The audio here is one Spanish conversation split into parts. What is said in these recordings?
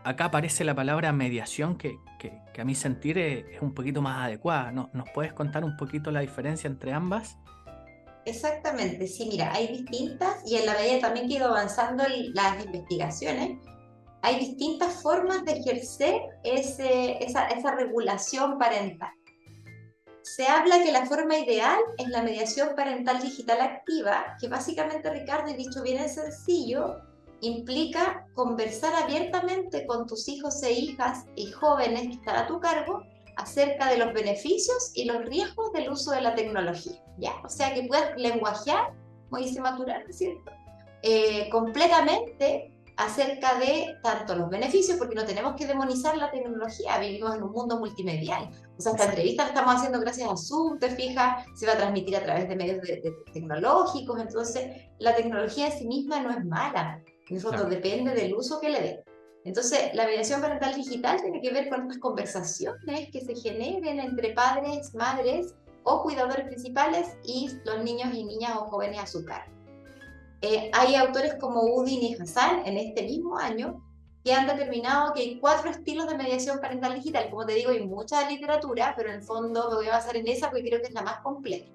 acá aparece la palabra mediación que a mi sentir es un poquito más adecuada. ¿No? ¿Nos puedes contar un poquito la diferencia entre ambas? Exactamente, sí, mira, hay distintas, y en la medida también que he ido avanzando las investigaciones, hay distintas formas de ejercer esa regulación parental. Se habla que la forma ideal es la mediación parental digital activa, que básicamente, Ricardo, y dicho bien en sencillo, implica conversar abiertamente con tus hijos e hijas y jóvenes que están a tu cargo acerca de los beneficios y los riesgos del uso de la tecnología, ¿ya? O sea, que puedas lenguajear, como dice Maturana, ¿cierto? Completamente acerca de tanto los beneficios, porque no tenemos que demonizar la tecnología, vivimos en un mundo multimedial. O sea, esta Exacto. entrevista la estamos haciendo gracias a Zoom, te fijas, se va a transmitir a través de medios tecnológicos, entonces la tecnología en sí misma no es mala, en el fondo Claro. depende del uso que le den. Entonces, la mediación parental digital tiene que ver con estas conversaciones que se generen entre padres, madres o cuidadores principales y los niños y niñas o jóvenes a su cargo. Hay autores como Udin y Hassan en este mismo año que han determinado que hay 4 estilos de mediación parental digital. Como te digo, hay mucha literatura, pero en el fondo me voy a basar en esa porque creo que es la más completa.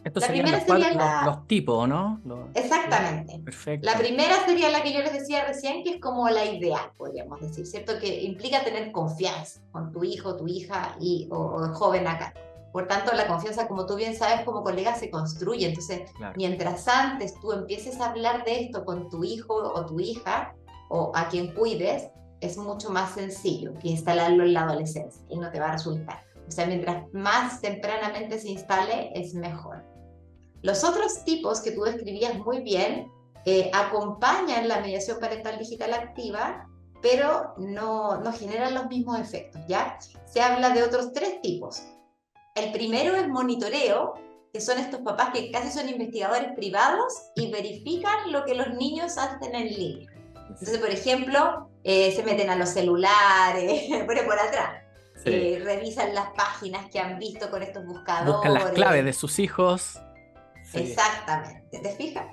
Estos La serían primera sería los tipos, ¿no? Sí. exactamente. La Perfecto. primera sería la que yo les decía recién, que es como la ideal, podríamos decir, ¿cierto? Que implica tener confianza con tu hijo, tu hija o joven acá. Por tanto, la confianza, como tú bien sabes, como colega se construye. Entonces, Claro. mientras antes tú empieces a hablar de esto con tu hijo o tu hija o a quien cuides, es mucho más sencillo que instalarlo en la adolescencia y no te va a resultar. O sea, mientras más tempranamente se instale, es mejor. Los otros tipos que tú describías muy bien acompañan la mediación parental digital activa, pero no generan los mismos efectos, ¿ya? Se habla de otros 3 tipos. El primero es monitoreo, que son estos papás que casi son investigadores privados y verifican lo que los niños hacen en línea. Entonces, por ejemplo, se meten a los celulares, por atrás, Sí. revisan las páginas que han visto con estos Buscan las claves de buscadores. sus hijos. Sí. Exactamente, ¿te fijas?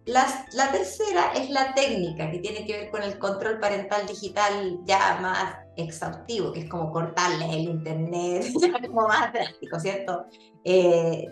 La tercera es la técnica, que tiene que ver con el control parental digital ya más exhaustivo, que es como cortarles el internet, ya como más drástico, ¿cierto?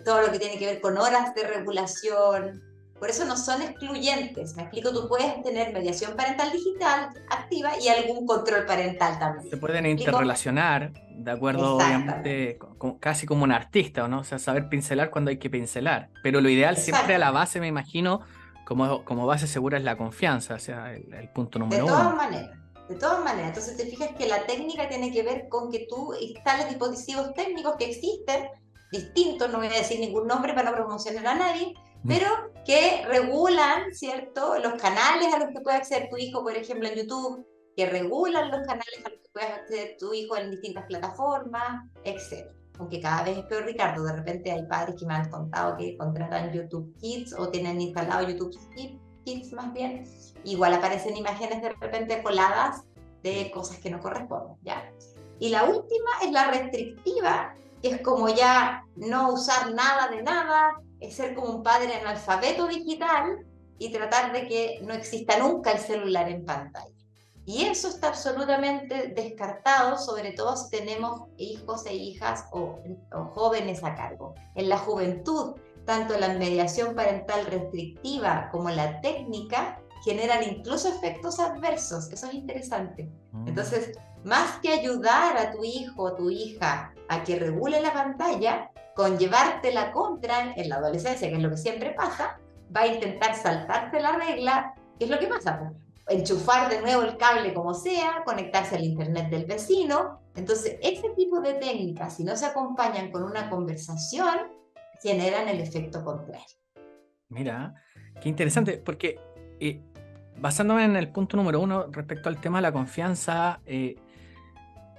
Todo lo que tiene que ver con horas de regulación. Por eso no son excluyentes. Me explico, tú puedes tener mediación parental digital activa y algún control parental Se también. pueden ¿Me explico? interrelacionar, de acuerdo, Exactamente, obviamente, casi como un artista, ¿o no? O sea, saber pincelar cuando hay que pincelar. Pero lo ideal siempre a la exactamente. base, me imagino, como base segura es la confianza, o sea, el punto De número todas uno. maneras, de todas maneras. Entonces te fijas que la técnica tiene que ver con que tú instales dispositivos técnicos que existen, distintos, no voy a decir ningún nombre para no promocionar a nadie, pero que regulan, ¿cierto?, los canales a los que puede acceder tu hijo, por ejemplo, en YouTube, que regulan los canales a los que puede acceder tu hijo en distintas plataformas, etc. Aunque cada vez es peor, Ricardo, de repente hay padres que me han contado que contratan YouTube Kids o tienen instalado YouTube Kids más bien, igual aparecen imágenes de repente coladas de Sí. cosas que no corresponden, ¿ya? Y la última es la restrictiva, que es como ya no usar nada de nada, es ser como un padre analfabeto digital y tratar de que no exista nunca el celular en pantalla. Y eso está absolutamente descartado, sobre todo si tenemos hijos e hijas o jóvenes a cargo. En la juventud, tanto la mediación parental restrictiva como la técnica generan incluso efectos adversos. Eso es interesante. Mm. Entonces, más que ayudar a tu hijo o tu hija a que regule la pantalla, con llevarte la contra en la adolescencia, que es lo que siempre pasa, va a intentar saltarse la regla. ¿Qué es lo que pasa? Enchufar de nuevo el cable como sea, conectarse al internet del vecino. Entonces, ese tipo de técnicas, si no se acompañan con una conversación, generan el efecto contrario. Mira, qué interesante, porque eh, basándome en el punto número uno respecto al tema de la confianza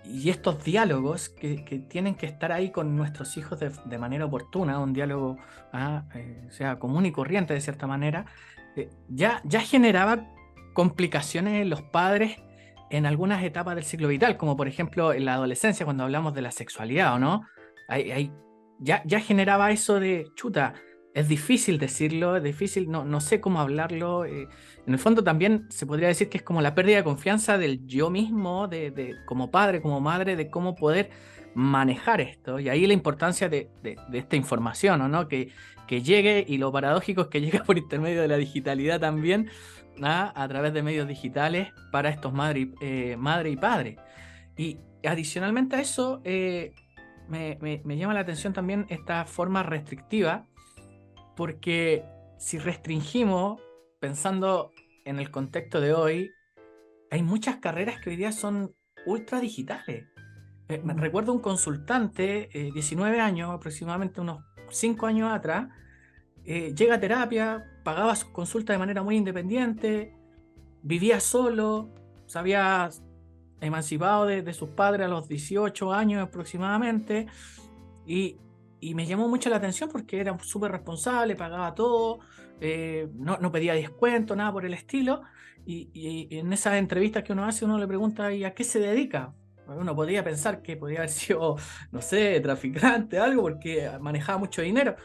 y estos diálogos que tienen que estar ahí con nuestros hijos de manera oportuna, un diálogo o sea, común y corriente de cierta manera, ya generaba complicaciones en los padres en algunas etapas del ciclo vital, como por ejemplo en la adolescencia cuando hablamos de la sexualidad, ¿o no? Hay, hay- ya generaba eso de chuta. es difícil decirlo, es difícil, no sé cómo hablarlo. En el fondo también se podría decir que es como la pérdida de confianza del yo mismo, como padre, como madre, de cómo poder manejar esto. Y ahí la importancia de esta información, ¿o ¿no? Que llegue, y lo paradójico es que llega por intermedio de la digitalidad también, a través de medios digitales para estos madre y padre. Y adicionalmente a eso, me llama la atención también esta forma restrictiva, porque si restringimos, pensando en el contexto de hoy, hay muchas carreras que hoy día son ultra digitales. Me recuerdo un consultante, 19 años, aproximadamente unos 5 años atrás, llega a terapia, pagaba sus consultas de manera muy independiente, vivía solo, se había emancipado de sus padres a los 18 años aproximadamente, y, y me llamó mucho la atención porque era súper responsable, pagaba todo, no pedía descuento, nada por el estilo. Y en esas entrevistas que uno hace, uno le pregunta: ¿y a qué se dedica? Uno podría pensar que podría haber sido, no sé, traficante, algo, porque manejaba mucho dinero.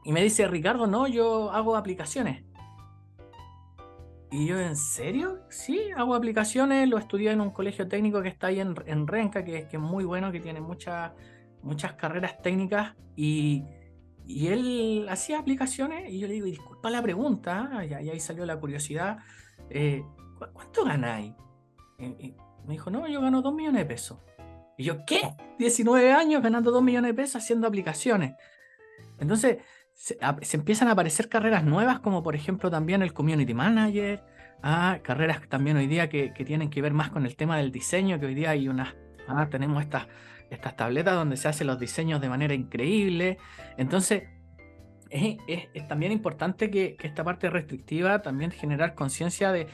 Y me dice: Ricardo, no, yo hago aplicaciones. Y yo: ¿en serio? Sí, hago aplicaciones, lo estudié en un colegio técnico que está ahí en Renca, que es muy bueno, que tiene muchas carreras técnicas, y él hacía aplicaciones, y yo le digo: y disculpa la pregunta, y ahí salió la curiosidad, ¿cuánto ganáis? Y me dijo: no, yo gano 2 millones de pesos. Y yo: ¿qué? 19 años ganando 2 millones de pesos haciendo aplicaciones. Entonces, se empiezan a aparecer carreras nuevas, como por ejemplo también el community manager, carreras también hoy día que tienen que ver más con el tema del diseño, que hoy día hay tenemos estas tabletas donde se hacen los diseños de manera increíble. Entonces, es también importante que esta parte restrictiva también generar conciencia de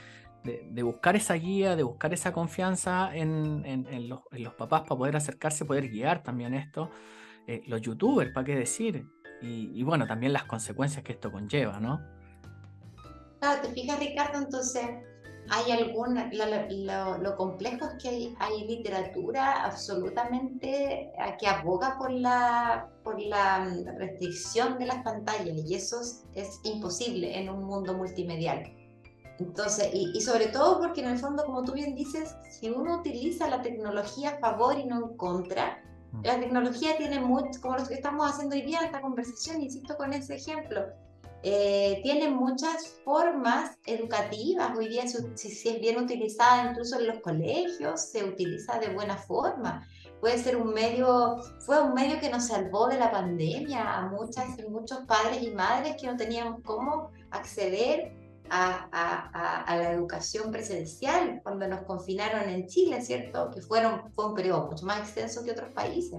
buscar esa guía, de buscar esa confianza en los papás para poder acercarse, poder guiar también esto. Los youtubers, ¿para qué decir? Y bueno, también las consecuencias que esto conlleva, ¿no? Claro, te fijas, Ricardo, entonces hay alguna, lo complejo es que hay literatura absolutamente que aboga por la restricción de las pantallas, y eso es imposible en un mundo multimedial. Entonces, y sobre todo porque en el fondo, como tú bien dices, si uno utiliza la tecnología a favor y no en contra, la tecnología tiene mucho, como lo que estamos haciendo hoy día, esta conversación, insisto con ese ejemplo, tiene muchas formas educativas. Hoy día, si es bien utilizada incluso en los colegios, se utiliza de buena forma. Puede ser fue un medio que nos salvó de la pandemia a muchos padres y madres que no tenían cómo acceder a la educación presencial cuando nos confinaron en Chile, ¿cierto? Que fue un periodo mucho más extenso que otros países.